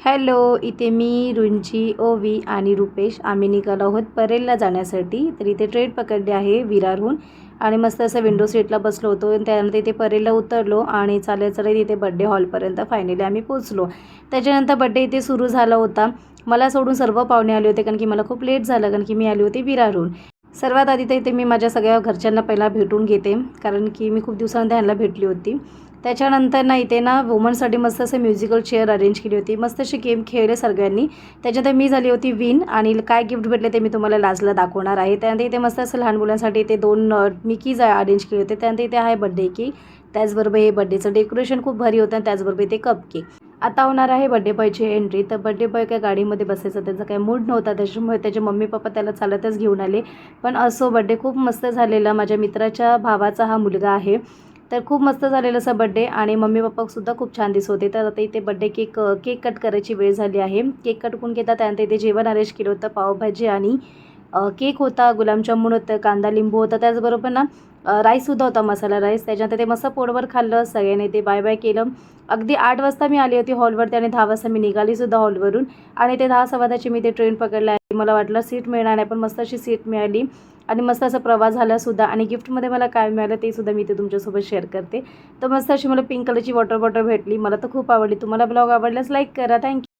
Hello, इथे मी, रुंची, ओवी आणि रुपेश आम्ही निघालो आहोत परेलला जाण्यासाठी. तर इथे ट्रेन पकडली आहे विरारहून आणि मस्त असं विंडो सीटला बसलो होतो. त्यानंतर इथे परेलला उतरलो आणि चालत चालत इथे बड्डे हॉलपर्यंत फायनली आम्ही पोचलो. त्याच्यानंतर बड्डे इथे सुरू झाला होता. मला सोडून सर्व पाहुणे आले होते कारण की मला खूप लेट झालं कारण की मी आली होती विरारहून. सर्वात आधी तर इथे मी माझ्या सगळ्या घरच्यांना पहिला भेटून घेते कारण की मी खूप दिवसांनी ह्यांना भेटली होती. त्याच्यानंतर ना इथे ना वुमनसाठी मस्त असं म्युझिकल चेअर अरेंज केली होती. मस्त असे गेम खेळले सगळ्यांनी. त्याच्यानंतर मी झाली होती विन आणि काय गिफ्ट भेटले ते मी तुम्हाला लास्टला दाखवणार आहे. त्यानंतर इथे मस्त असं लहान मुलांसाठी इथे 2 मिकीज अरेंज केले होते. त्यानंतर इथे आहे बड्डे केक. त्याचबरोबर हे बड्डेचं डेकोरेशन खूप भारी होतं आणि त्याचबरोबर इथे कप केक. आता होणार आहे बड्डे बॉयची एंट्री. तर बड्डे बॉय काय गाडीमध्ये बसायचा त्याचा काही मूड नव्हता, त्याच्यामुळे त्याचे मम्मी पप्पा त्याला चालतच घेऊन आले. पण असो बड्डे खूप मस्त झालेला. माझ्या मित्राच्या भावाचा हा मुलगा आहे. तर खूप मस्त झालेलं असा बड्डे आणि मम्मी पप्पासुद्धा खूप छान दिसत होते. तर आता इथे बड्डे केक कट करायची वेळ झाली आहे. केक कट करून घेतात. त्यानंतर इथे जेवण अरेंज केलं होतं. पावभाजी आणि केक होता, गुलाबजामुन होतं, कांदा लिंबू होता, त्याचबरोबर ना राईससुद्धा होता, मसाला राईस. त्याच्यानंतर ते मस्त पोटभर खाल्लं सगळ्यांनी. ते बाय बाय केलं. अगदी 8 वाजता मी आली होती हॉलवरती आणि 10 वाजता मी निघालीसुद्धा हॉलवरून आणि ते 10:15ची मी ते ट्रेन पकडला आहे. मला वाटलं सीट मिळणार नाही पण मस्त अशी सीट मिळाली आणि मस्त असा प्रवास झालासुद्धा आणि गिफ्टमध्ये मला काय मिळालं ते सुद्धा मी ते तुमच्यासोबत शेअर करते. तर मस्त अशी मला पिंक कलरची वॉटर बॉटल भेटली. मला तर खूप आवडली. तुम्हाला ब्लॉग आवडल्यास लाईक करा. थँक्यू.